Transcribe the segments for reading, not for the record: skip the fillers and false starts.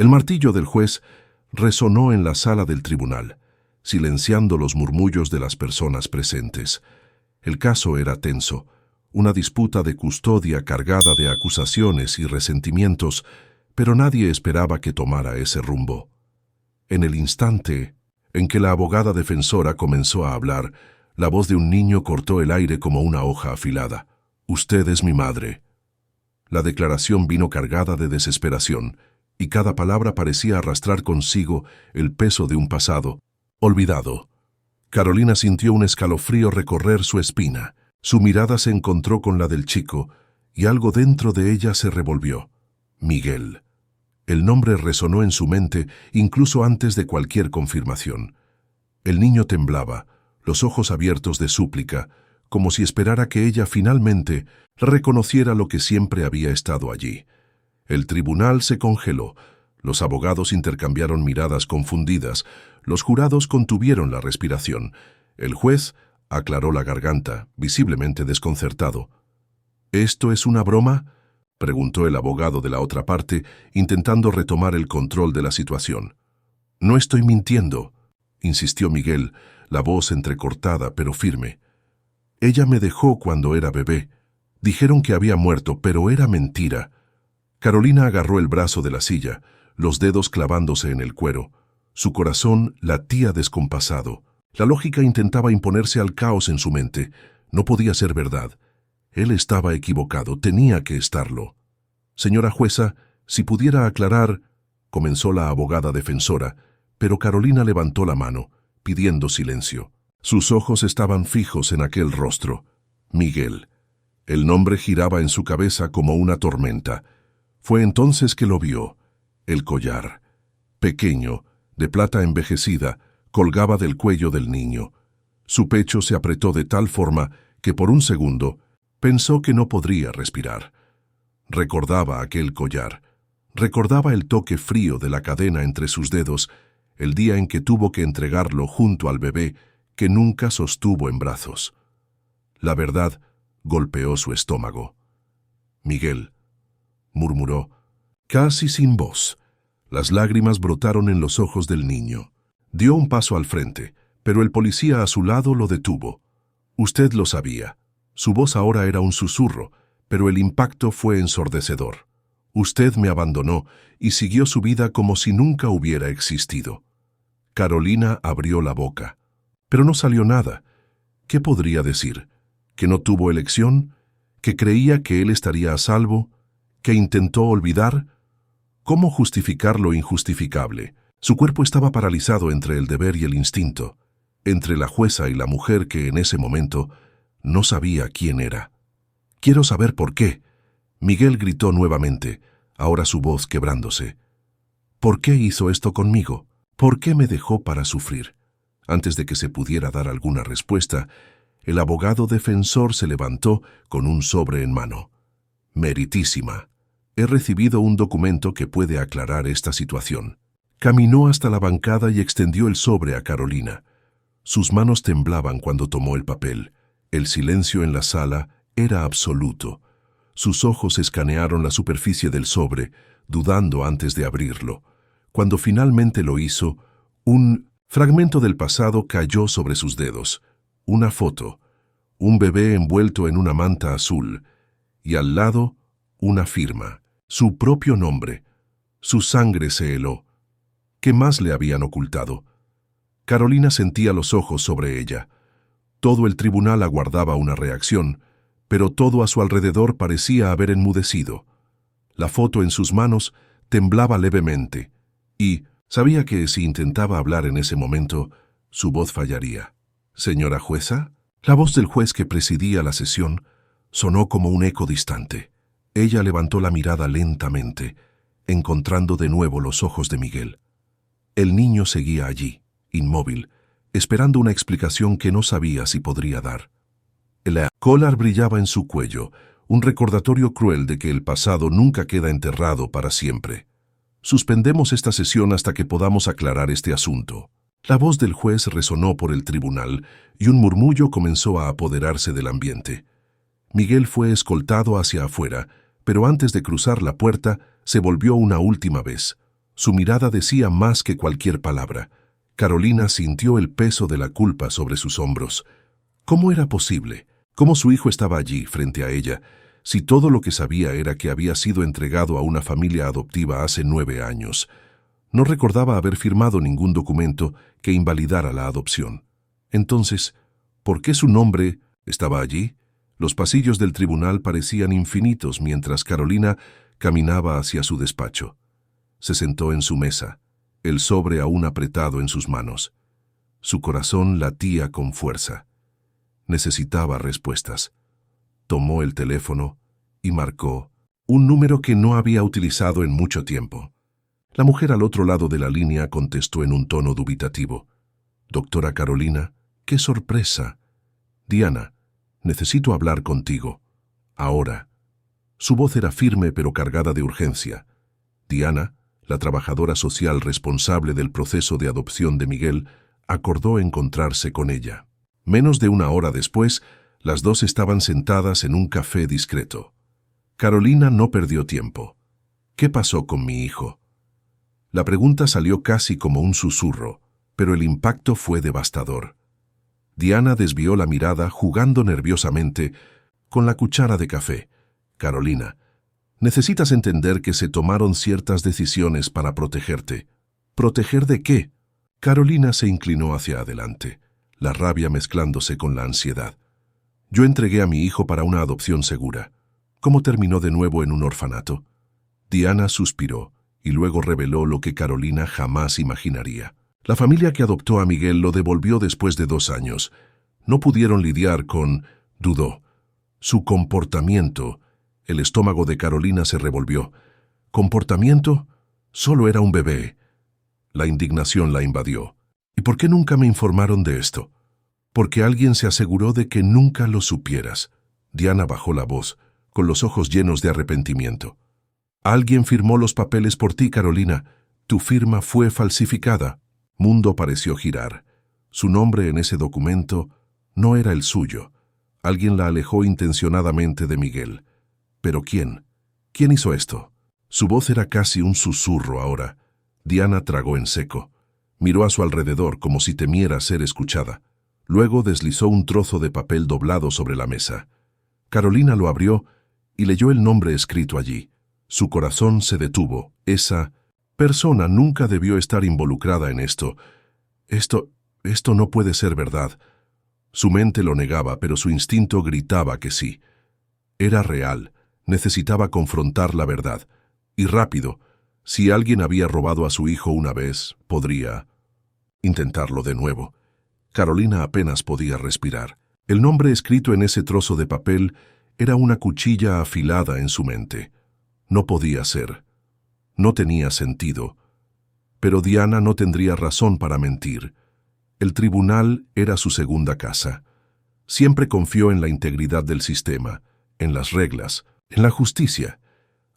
El martillo del juez resonó en la sala del tribunal, silenciando los murmullos de las personas presentes. El caso era tenso, una disputa de custodia cargada de acusaciones y resentimientos, pero nadie esperaba que tomara ese rumbo. En el instante en que la abogada defensora comenzó a hablar, la voz de un niño cortó el aire como una hoja afilada. «Usted es mi madre». La declaración vino cargada de desesperación, y cada palabra parecía arrastrar consigo el peso de un pasado olvidado. Carolina sintió un escalofrío recorrer su espina. Su mirada se encontró con la del chico, y algo dentro de ella se revolvió. Miguel. El nombre resonó en su mente incluso antes de cualquier confirmación. El niño temblaba, los ojos abiertos de súplica, como si esperara que ella finalmente reconociera lo que siempre había estado allí. El tribunal se congeló, los abogados intercambiaron miradas confundidas, los jurados contuvieron la respiración. El juez aclaró la garganta, visiblemente desconcertado. «¿Esto es una broma?», preguntó el abogado de la otra parte, intentando retomar el control de la situación. «No estoy mintiendo», insistió Miguel, la voz entrecortada pero firme. «Ella me dejó cuando era bebé. Dijeron que había muerto, pero era mentira». Carolina agarró el brazo de la silla, los dedos clavándose en el cuero. Su corazón latía descompasado. La lógica intentaba imponerse al caos en su mente. No podía ser verdad. Él estaba equivocado, tenía que estarlo. «Señora jueza, si pudiera aclarar», comenzó la abogada defensora, pero Carolina levantó la mano, pidiendo silencio. Sus ojos estaban fijos en aquel rostro. Miguel. El nombre giraba en su cabeza como una tormenta. Fue entonces que lo vio. El collar, pequeño, de plata envejecida, colgaba del cuello del niño. Su pecho se apretó de tal forma que por un segundo pensó que no podría respirar. Recordaba aquel collar. Recordaba el toque frío de la cadena entre sus dedos, el día en que tuvo que entregarlo junto al bebé que nunca sostuvo en brazos. La verdad golpeó su estómago. «Miguel», murmuró, casi sin voz. Las lágrimas brotaron en los ojos del niño. Dio un paso al frente, pero el policía a su lado lo detuvo. «Usted lo sabía». Su voz ahora era un susurro, pero el impacto fue ensordecedor. «Usted me abandonó y siguió su vida como si nunca hubiera existido». Carolina abrió la boca, pero no salió nada. ¿Qué podría decir? ¿Que no tuvo elección? ¿Que creía que él estaría a salvo? ¿Que intentó olvidar? ¿Cómo justificar lo injustificable? Su cuerpo estaba paralizado entre el deber y el instinto, entre la jueza y la mujer que en ese momento no sabía quién era. «Quiero saber por qué», Miguel gritó nuevamente, ahora su voz quebrándose. «¿Por qué hizo esto conmigo? ¿Por qué me dejó para sufrir?». Antes de que se pudiera dar alguna respuesta, el abogado defensor se levantó con un sobre en mano. «Meritísima, he recibido un documento que puede aclarar esta situación». Caminó hasta la bancada y extendió el sobre a Carolina. Sus manos temblaban cuando tomó el papel. El silencio en la sala era absoluto. Sus ojos escanearon la superficie del sobre, dudando antes de abrirlo. Cuando finalmente lo hizo, un fragmento del pasado cayó sobre sus dedos. Una foto, un bebé envuelto en una manta azul, y al lado, una firma, su propio nombre. Su sangre se heló. ¿Qué más le habían ocultado? Carolina sentía los ojos sobre ella. Todo el tribunal aguardaba una reacción, pero todo a su alrededor parecía haber enmudecido. La foto en sus manos temblaba levemente, y sabía que si intentaba hablar en ese momento, su voz fallaría. «Señora jueza». La voz del juez que presidía la sesión sonó como un eco distante. Ella levantó la mirada lentamente, encontrando de nuevo los ojos de Miguel. El niño seguía allí, inmóvil, esperando una explicación que no sabía si podría dar. El collar brillaba en su cuello, un recordatorio cruel de que el pasado nunca queda enterrado para siempre. «Suspendemos esta sesión hasta que podamos aclarar este asunto». La voz del juez resonó por el tribunal y un murmullo comenzó a apoderarse del ambiente. Miguel fue escoltado hacia afuera, pero antes de cruzar la puerta se volvió una última vez. Su mirada decía más que cualquier palabra. Carolina sintió el peso de la culpa sobre sus hombros. ¿Cómo era posible? ¿Cómo su hijo estaba allí, frente a ella, si todo lo que sabía era que había sido entregado a una familia adoptiva hace 9 años? No recordaba haber firmado ningún documento que invalidara la adopción. Entonces, ¿por qué su nombre estaba allí? Los pasillos del tribunal parecían infinitos mientras Carolina caminaba hacia su despacho. Se sentó en su mesa, el sobre aún apretado en sus manos. Su corazón latía con fuerza. Necesitaba respuestas. Tomó el teléfono y marcó un número que no había utilizado en mucho tiempo. La mujer al otro lado de la línea contestó en un tono dubitativo. «Doctora Carolina, qué sorpresa. Diana, necesito hablar contigo. Ahora». Su voz era firme pero cargada de urgencia. Diana, la trabajadora social responsable del proceso de adopción de Miguel, acordó encontrarse con ella. Menos de una hora después, las dos estaban sentadas en un café discreto. Carolina no perdió tiempo. «¿Qué pasó con mi hijo?». La pregunta salió casi como un susurro, pero el impacto fue devastador. Diana desvió la mirada jugando nerviosamente con la cuchara de café. «Carolina, necesitas entender que se tomaron ciertas decisiones para protegerte». «¿Proteger de qué?». Carolina se inclinó hacia adelante, la rabia mezclándose con la ansiedad. «Yo entregué a mi hijo para una adopción segura. ¿Cómo terminó de nuevo en un orfanato?». Diana suspiró y luego reveló lo que Carolina jamás imaginaría. La familia que adoptó a Miguel lo devolvió después de 2 años. No pudieron lidiar con... dudó. Su comportamiento. El estómago de Carolina se revolvió. ¿Comportamiento? Solo era un bebé. La indignación la invadió. ¿Y por qué nunca me informaron de esto? Porque alguien se aseguró de que nunca lo supieras. Diana bajó la voz, con los ojos llenos de arrepentimiento. Alguien firmó los papeles por ti, Carolina. Tu firma fue falsificada. Mundo pareció girar. Su nombre en ese documento no era el suyo. Alguien la alejó intencionadamente de Miguel. ¿Pero quién? ¿Quién hizo esto? Su voz era casi un susurro ahora. Diana tragó en seco. Miró a su alrededor como si temiera ser escuchada. Luego deslizó un trozo de papel doblado sobre la mesa. Carolina lo abrió y leyó el nombre escrito allí. Su corazón se detuvo. Esa persona nunca debió estar involucrada en esto. Esto no puede ser verdad. Su mente lo negaba, pero su instinto gritaba que sí. Era real. Necesitaba confrontar la verdad. Y rápido. Si alguien había robado a su hijo una vez, podría intentarlo de nuevo. Carolina apenas podía respirar. El nombre escrito en ese trozo de papel era una cuchilla afilada en su mente. No podía ser. No tenía sentido. Pero Diana no tendría razón para mentir. El tribunal era su segunda casa. Siempre confió en la integridad del sistema, en las reglas, en la justicia.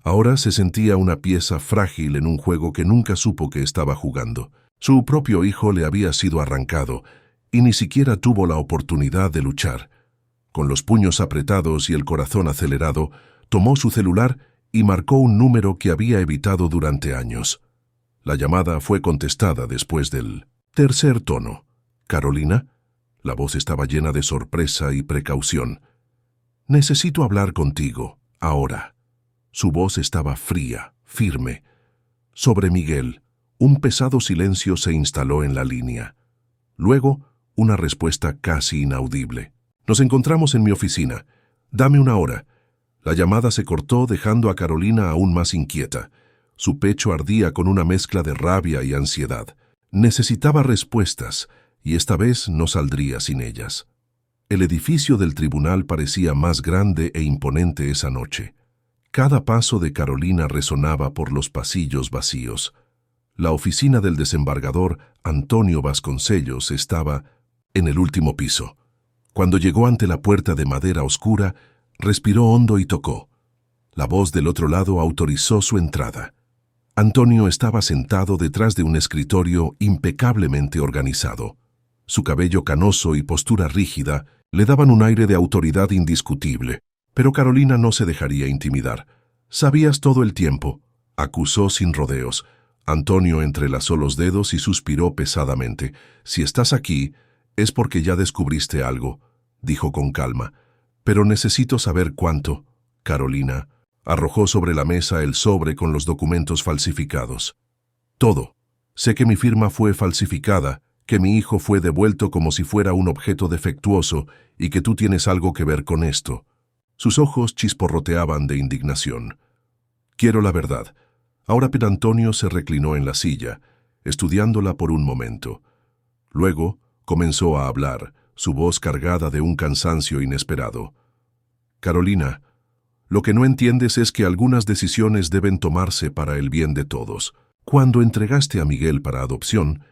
Ahora se sentía una pieza frágil en un juego que nunca supo que estaba jugando. Su propio hijo le había sido arrancado y ni siquiera tuvo la oportunidad de luchar. Con los puños apretados y el corazón acelerado, tomó su celular y marcó un número que había evitado durante años. La llamada fue contestada después del tercer tono. «¿Carolina?». La voz estaba llena de sorpresa y precaución. «Necesito hablar contigo, ahora». Su voz estaba fría, firme. Sobre Miguel, un pesado silencio se instaló en la línea. Luego, una respuesta casi inaudible. «Nos encontramos en mi oficina. Dame 1 hora». La llamada se cortó dejando a Carolina aún más inquieta. Su pecho ardía con una mezcla de rabia y ansiedad. Necesitaba respuestas, y esta vez no saldría sin ellas. El edificio del tribunal parecía más grande e imponente esa noche. Cada paso de Carolina resonaba por los pasillos vacíos. La oficina del desembargador Antonio Vasconcellos estaba en el último piso. Cuando llegó ante la puerta de madera oscura, respiró hondo y tocó. La voz del otro lado autorizó su entrada. Antonio estaba sentado detrás de un escritorio impecablemente organizado. Su cabello canoso y postura rígida le daban un aire de autoridad indiscutible. Pero Carolina no se dejaría intimidar. «Sabías todo el tiempo», acusó sin rodeos. Antonio entrelazó los dedos y suspiró pesadamente. «Si estás aquí, es porque ya descubriste algo», dijo con calma. «Pero necesito saber cuánto». Carolina arrojó sobre la mesa el sobre con los documentos falsificados. «Todo. Sé que mi firma fue falsificada, que mi hijo fue devuelto como si fuera un objeto defectuoso y que tú tienes algo que ver con esto». Sus ojos chisporroteaban de indignación. «Quiero la verdad». Ahora Pedro Antonio se reclinó en la silla, estudiándola por un momento. Luego comenzó a hablar, su voz cargada de un cansancio inesperado. «Carolina, lo que no entiendes es que algunas decisiones deben tomarse para el bien de todos. Cuando entregaste a Miguel para adopción,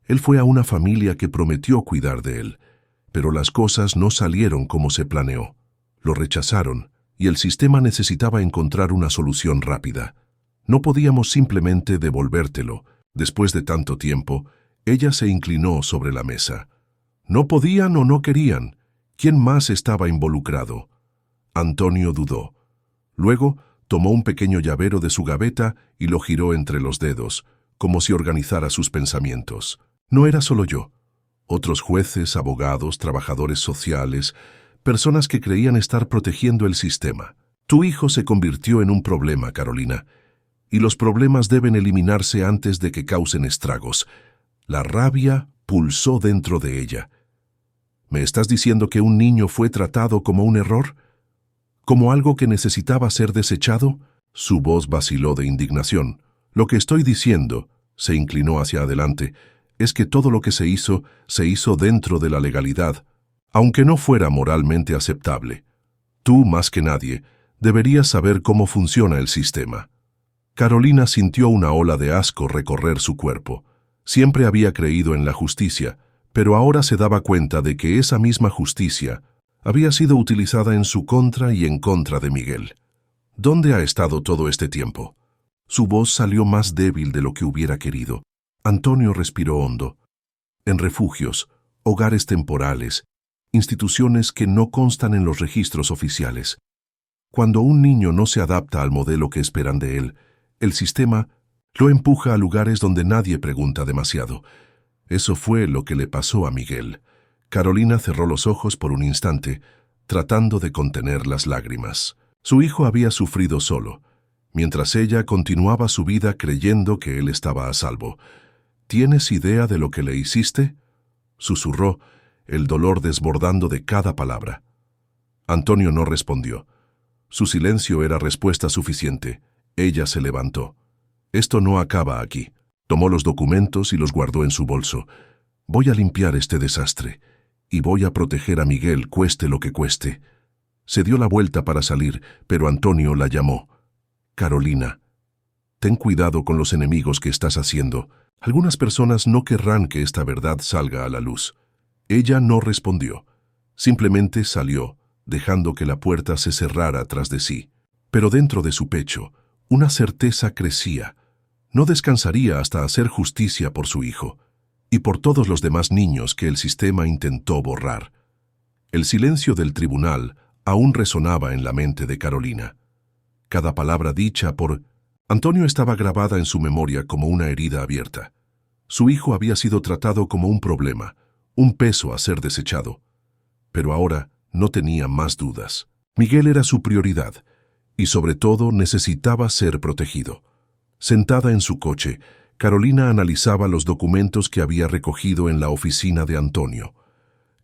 él fue a una familia que prometió cuidar de él, pero las cosas no salieron como se planeó. Lo rechazaron y el sistema necesitaba encontrar una solución rápida. No podíamos simplemente devolvértelo. Después de tanto tiempo, ella se inclinó sobre la mesa. ¿No podían o no querían? ¿Quién más estaba involucrado? Antonio dudó. Luego tomó un pequeño llavero de su gaveta y lo giró entre los dedos, como si organizara sus pensamientos. No era solo yo. Otros jueces, abogados, trabajadores sociales, personas que creían estar protegiendo el sistema. Tu hijo se convirtió en un problema, Carolina, y los problemas deben eliminarse antes de que causen estragos. La rabia pulsó dentro de ella. ¿Me estás diciendo que un niño fue tratado como un error? ¿Como algo que necesitaba ser desechado? Su voz vaciló de indignación. Lo que estoy diciendo, se inclinó hacia adelante, es que todo lo que se hizo dentro de la legalidad, aunque no fuera moralmente aceptable. Tú, más que nadie, deberías saber cómo funciona el sistema. Carolina sintió una ola de asco recorrer su cuerpo. Siempre había creído en la justicia, pero ahora se daba cuenta de que esa misma justicia había sido utilizada en su contra y en contra de Miguel. ¿Dónde ha estado todo este tiempo? Su voz salió más débil de lo que hubiera querido. Antonio respiró hondo. En refugios, hogares temporales, instituciones que no constan en los registros oficiales. Cuando un niño no se adapta al modelo que esperan de él, el sistema lo empuja a lugares donde nadie pregunta demasiado. Eso fue lo que le pasó a Miguel. Carolina cerró los ojos por un instante, tratando de contener las lágrimas. Su hijo había sufrido solo, mientras ella continuaba su vida creyendo que él estaba a salvo. ¿Tienes idea de lo que le hiciste?, susurró, el dolor desbordando de cada palabra. Antonio no respondió. Su silencio era respuesta suficiente. Ella se levantó. «Esto no acaba aquí». Tomó los documentos y los guardó en su bolso. «Voy a limpiar este desastre y voy a proteger a Miguel, cueste lo que cueste». Se dio la vuelta para salir, pero Antonio la llamó. «Carolina, ten cuidado con los enemigos que estás haciendo. Algunas personas no querrán que esta verdad salga a la luz». Ella no respondió. Simplemente salió, dejando que la puerta se cerrara tras de sí. Pero dentro de su pecho, una certeza crecía. No descansaría hasta hacer justicia por su hijo y por todos los demás niños que el sistema intentó borrar. El silencio del tribunal aún resonaba en la mente de Carolina. Cada palabra dicha por Antonio estaba grabada en su memoria como una herida abierta. Su hijo había sido tratado como un problema, un peso a ser desechado. Pero ahora no tenía más dudas. Miguel era su prioridad y sobre todo necesitaba ser protegido. Sentada en su coche, Carolina analizaba los documentos que había recogido en la oficina de Antonio.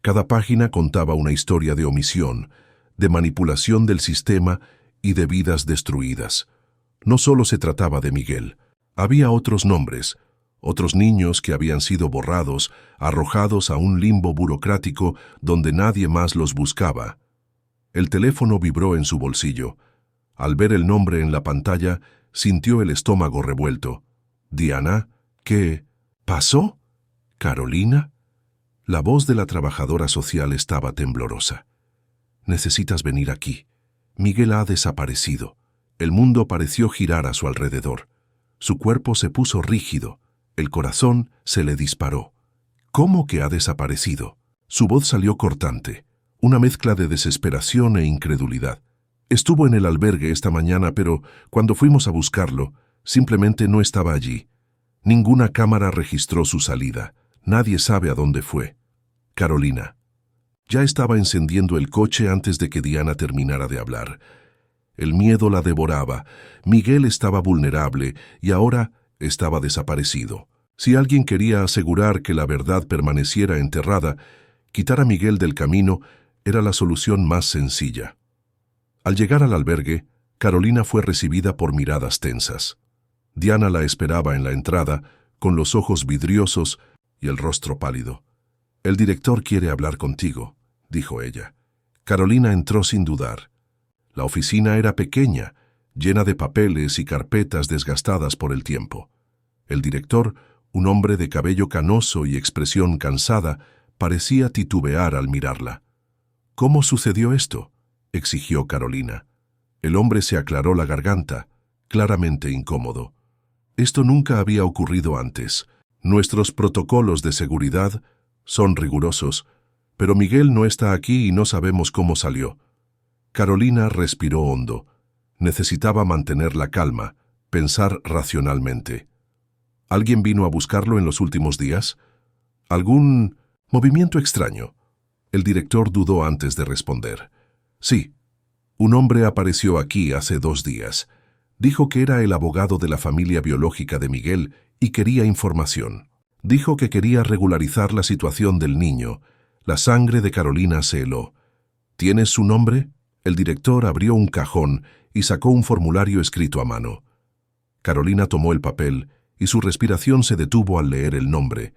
Cada página contaba una historia de omisión, de manipulación del sistema y de vidas destruidas. No solo se trataba de Miguel. Había otros nombres, otros niños que habían sido borrados, arrojados a un limbo burocrático donde nadie más los buscaba. El teléfono vibró en su bolsillo. Al ver el nombre en la pantalla, sintió el estómago revuelto. «Diana, ¿qué pasó? ¿Carolina?» La voz de la trabajadora social estaba temblorosa. «Necesitas venir aquí. Miguel ha desaparecido». El mundo pareció girar a su alrededor. Su cuerpo se puso rígido. El corazón se le disparó. «¿Cómo que ha desaparecido?» Su voz salió cortante, una mezcla de desesperación e incredulidad. «Estuvo en el albergue esta mañana, pero cuando fuimos a buscarlo, simplemente no estaba allí. Ninguna cámara registró su salida. Nadie sabe a dónde fue. Carolina. Ya estaba encendiendo el coche antes de que Diana terminara de hablar. El miedo la devoraba. Miguel estaba vulnerable y ahora estaba desaparecido. Si alguien quería asegurar que la verdad permaneciera enterrada, quitar a Miguel del camino era la solución más sencilla. Al llegar al albergue, Carolina fue recibida por miradas tensas. Diana la esperaba en la entrada, con los ojos vidriosos y el rostro pálido. «El director quiere hablar contigo», dijo ella. Carolina entró sin dudar. La oficina era pequeña, llena de papeles y carpetas desgastadas por el tiempo. El director, un hombre de cabello canoso y expresión cansada, parecía titubear al mirarla. «¿Cómo sucedió esto?», exigió Carolina. El hombre se aclaró la garganta, claramente incómodo. «Esto nunca había ocurrido antes. Nuestros protocolos de seguridad son rigurosos, pero Miguel no está aquí y no sabemos cómo salió». Carolina respiró hondo. Necesitaba mantener la calma, pensar racionalmente. ¿Alguien vino a buscarlo en los últimos días? ¿Algún movimiento extraño? El director dudó antes de responder. «Sí, un hombre apareció aquí hace 2 días. Dijo que era el abogado de la familia biológica de Miguel y quería información. Dijo que quería regularizar la situación del niño». La sangre de Carolina se heló. «¿Tienes su nombre?». El director abrió un cajón y sacó un formulario escrito a mano. Carolina tomó el papel y su respiración se detuvo al leer el nombre.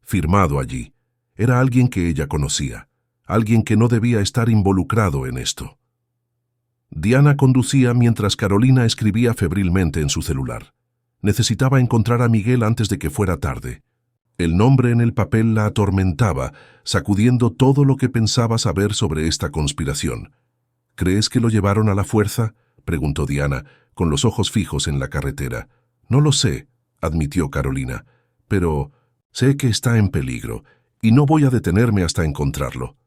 Firmado allí. Era alguien que ella conocía, alguien que no debía estar involucrado en esto. Diana conducía mientras Carolina escribía febrilmente en su celular. Necesitaba encontrar a Miguel antes de que fuera tarde. El nombre en el papel la atormentaba, sacudiendo todo lo que pensaba saber sobre esta conspiración. «¿Crees que lo llevaron a la fuerza?», preguntó Diana, con los ojos fijos en la carretera. «No lo sé», admitió Carolina, «pero sé que está en peligro, y no voy a detenerme hasta encontrarlo».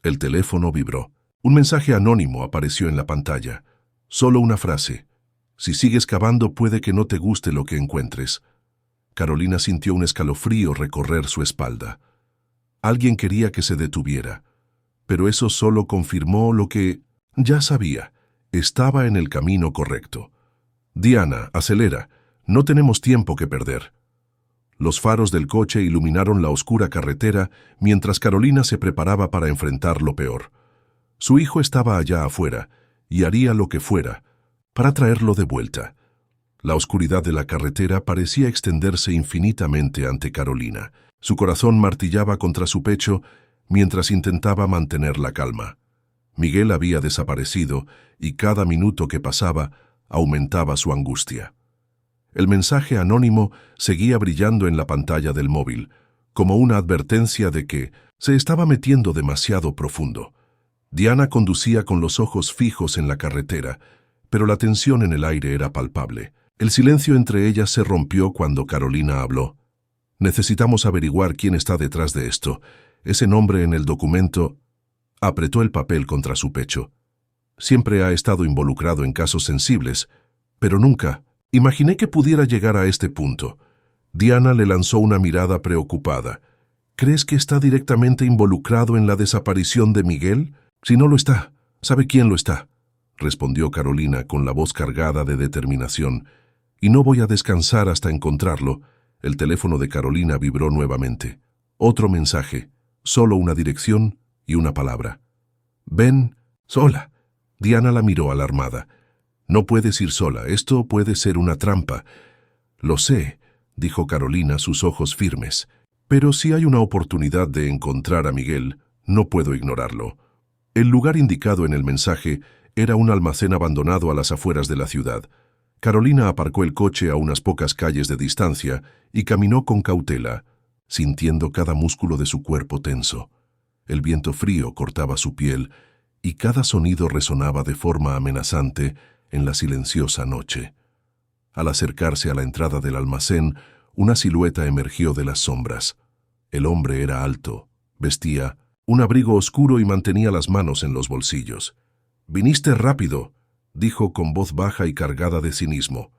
El teléfono vibró. Un mensaje anónimo apareció en la pantalla. Solo una frase. «Si sigues cavando puede que no te guste lo que encuentres». Carolina sintió un escalofrío recorrer su espalda. Alguien quería que se detuviera, pero eso solo confirmó lo que ya sabía. Estaba en el camino correcto. «Diana, acelera. No tenemos tiempo que perder». Los faros del coche iluminaron la oscura carretera mientras Carolina se preparaba para enfrentar lo peor. Su hijo estaba allá afuera y haría lo que fuera para traerlo de vuelta. La oscuridad de la carretera parecía extenderse infinitamente ante Carolina. Su corazón martillaba contra su pecho mientras intentaba mantener la calma. Miguel había desaparecido y cada minuto que pasaba aumentaba su angustia. El mensaje anónimo seguía brillando en la pantalla del móvil, como una advertencia de que se estaba metiendo demasiado profundo. Diana conducía con los ojos fijos en la carretera, pero la tensión en el aire era palpable. El silencio entre ellas se rompió cuando Carolina habló. «Necesitamos averiguar quién está detrás de esto. Ese nombre en el documento...». Apretó el papel contra su pecho. «Siempre ha estado involucrado en casos sensibles, pero nunca imaginé que pudiera llegar a este punto». Diana le lanzó una mirada preocupada. «¿Crees que está directamente involucrado en la desaparición de Miguel? Si no lo está, ¿sabe quién lo está?», respondió Carolina con la voz cargada de determinación. «Y no voy a descansar hasta encontrarlo». El teléfono de Carolina vibró nuevamente. Otro mensaje, solo una dirección y una palabra. «Ven sola». Diana la miró alarmada. «No puedes ir sola, esto puede ser una trampa». «Lo sé», dijo Carolina, sus ojos firmes. «Pero si hay una oportunidad de encontrar a Miguel, no puedo ignorarlo». El lugar indicado en el mensaje era un almacén abandonado a las afueras de la ciudad. Carolina aparcó el coche a unas pocas calles de distancia y caminó con cautela, sintiendo cada músculo de su cuerpo tenso. El viento frío cortaba su piel y cada sonido resonaba de forma amenazante en la silenciosa noche. Al acercarse a la entrada del almacén, una silueta emergió de las sombras. El hombre era alto, vestía un abrigo oscuro y mantenía las manos en los bolsillos. «Viniste rápido», dijo con voz baja y cargada de cinismo.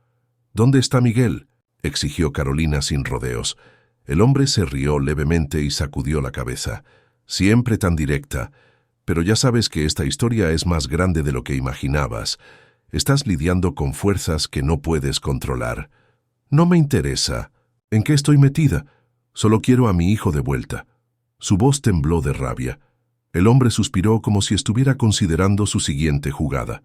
«¿Dónde está Miguel?». exigió Carolina sin rodeos. El hombre se rió levemente y sacudió la cabeza. Siempre tan directa. Pero ya sabes que esta historia es más grande de lo que imaginabas. Estás lidiando con fuerzas que no puedes controlar. No me interesa. ¿En qué estoy metida? Solo quiero a mi hijo de vuelta. Su voz tembló de rabia. El hombre suspiró como si estuviera considerando su siguiente jugada.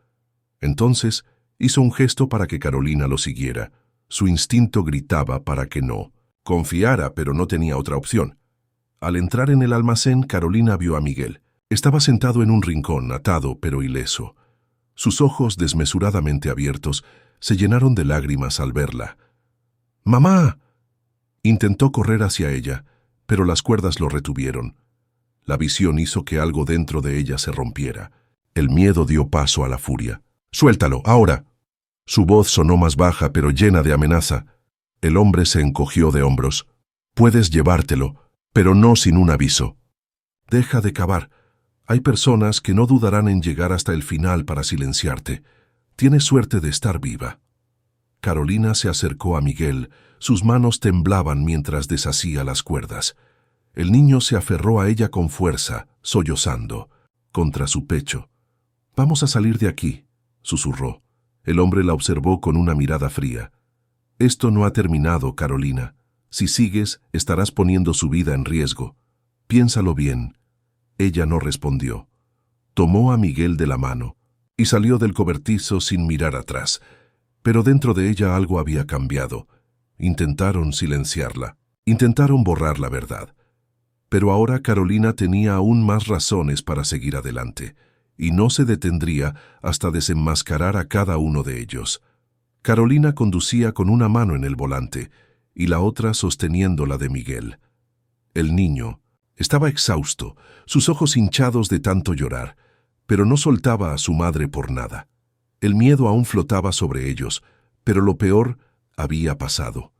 Entonces hizo un gesto para que Carolina lo siguiera. Su instinto gritaba para que no. Confiara, pero no tenía otra opción. Al entrar en el almacén, Carolina vio a Miguel. Estaba sentado en un rincón, atado pero ileso. Sus ojos, desmesuradamente abiertos, se llenaron de lágrimas al verla. ¡Mamá! Intentó correr hacia ella, pero las cuerdas lo retuvieron. La visión hizo que algo dentro de ella se rompiera. El miedo dio paso a la furia. ¡Suéltalo, ahora! Su voz sonó más baja, pero llena de amenaza. El hombre se encogió de hombros. Puedes llevártelo, pero no sin un aviso. Deja de cavar. Hay personas que no dudarán en llegar hasta el final para silenciarte. Tienes suerte de estar viva. Carolina se acercó a Miguel. Sus manos temblaban mientras deshacía las cuerdas. El niño se aferró a ella con fuerza, sollozando, contra su pecho. «Vamos a salir de aquí», susurró. El hombre la observó con una mirada fría. «Esto no ha terminado, Carolina. Si sigues, estarás poniendo su vida en riesgo. Piénsalo bien». Ella no respondió. Tomó a Miguel de la mano y salió del cobertizo sin mirar atrás. Pero dentro de ella algo había cambiado. Intentaron silenciarla. Intentaron borrar la verdad. Pero ahora Carolina tenía aún más razones para seguir adelante, y no se detendría hasta desenmascarar a cada uno de ellos. Carolina conducía con una mano en el volante y la otra sosteniendo la de Miguel. El niño estaba exhausto, sus ojos hinchados de tanto llorar, pero no soltaba a su madre por nada. El miedo aún flotaba sobre ellos, pero lo peor había pasado.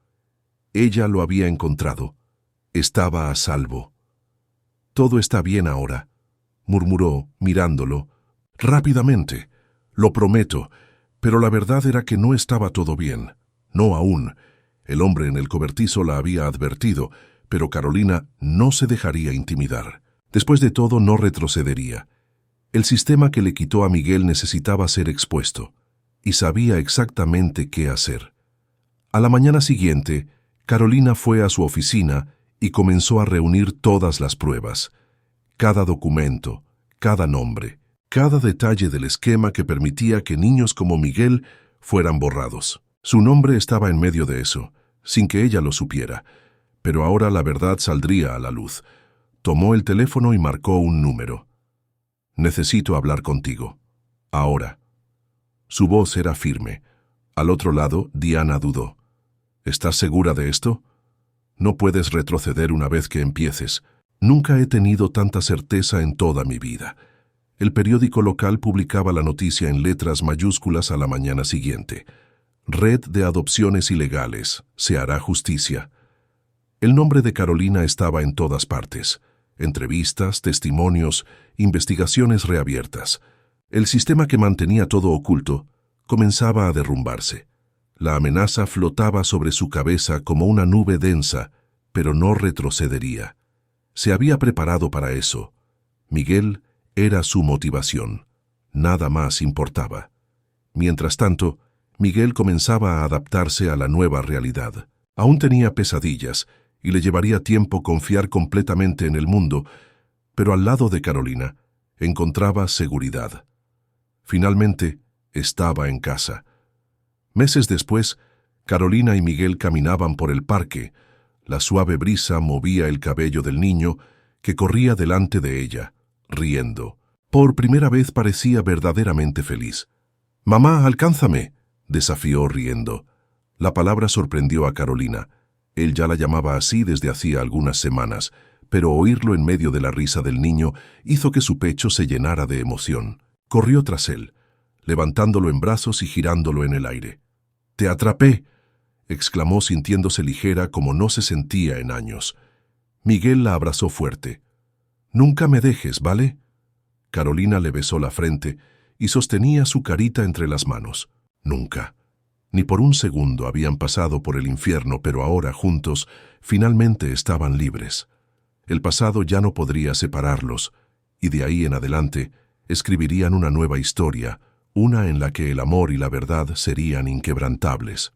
Ella lo había encontrado. Estaba a salvo. «Todo está bien ahora», murmuró, mirándolo. «Rápidamente. Lo prometo». Pero la verdad era que no estaba todo bien. No aún. El hombre en el cobertizo la había advertido, pero Carolina no se dejaría intimidar. Después de todo, no retrocedería. El sistema que le quitó a Miguel necesitaba ser expuesto, y sabía exactamente qué hacer. A la mañana siguiente, Carolina fue a su oficina y comenzó a reunir todas las pruebas, cada documento, cada nombre, cada detalle del esquema que permitía que niños como Miguel fueran borrados. Su nombre estaba en medio de eso, sin que ella lo supiera, pero ahora la verdad saldría a la luz. Tomó el teléfono y marcó un número. «Necesito hablar contigo. Ahora». Su voz era firme. Al otro lado, Diana dudó. «¿Estás segura de esto? No puedes retroceder una vez que empieces. Nunca he tenido tanta certeza en toda mi vida». El periódico local publicaba la noticia en letras mayúsculas a la mañana siguiente. «Red de adopciones ilegales. Se hará justicia». El nombre de Carolina estaba en todas partes. Entrevistas, testimonios, investigaciones reabiertas. El sistema que mantenía todo oculto comenzaba a derrumbarse. La amenaza flotaba sobre su cabeza como una nube densa, pero no retrocedería. Se había preparado para eso. Miguel era su motivación. Nada más importaba. Mientras tanto, Miguel comenzaba a adaptarse a la nueva realidad. Aún tenía pesadillas y le llevaría tiempo confiar completamente en el mundo, pero al lado de Carolina encontraba seguridad. Finalmente, estaba en casa. Meses después, Carolina y Miguel caminaban por el parque. La suave brisa movía el cabello del niño, que corría delante de ella, riendo. Por primera vez parecía verdaderamente feliz. «Mamá, alcánzame», desafió riendo. La palabra sorprendió a Carolina. Él ya la llamaba así desde hacía algunas semanas, pero oírlo en medio de la risa del niño hizo que su pecho se llenara de emoción. Corrió tras él, levantándolo en brazos y girándolo en el aire. «¡Te atrapé!», exclamó sintiéndose ligera como no se sentía en años. Miguel la abrazó fuerte. «Nunca me dejes, ¿vale?». Carolina le besó la frente y sostenía su carita entre las manos. «Nunca». Ni por un segundo habían pasado por el infierno, pero ahora, juntos, finalmente estaban libres. El pasado ya no podría separarlos, y de ahí en adelante escribirían una nueva historia, una en la que el amor y la verdad serían inquebrantables.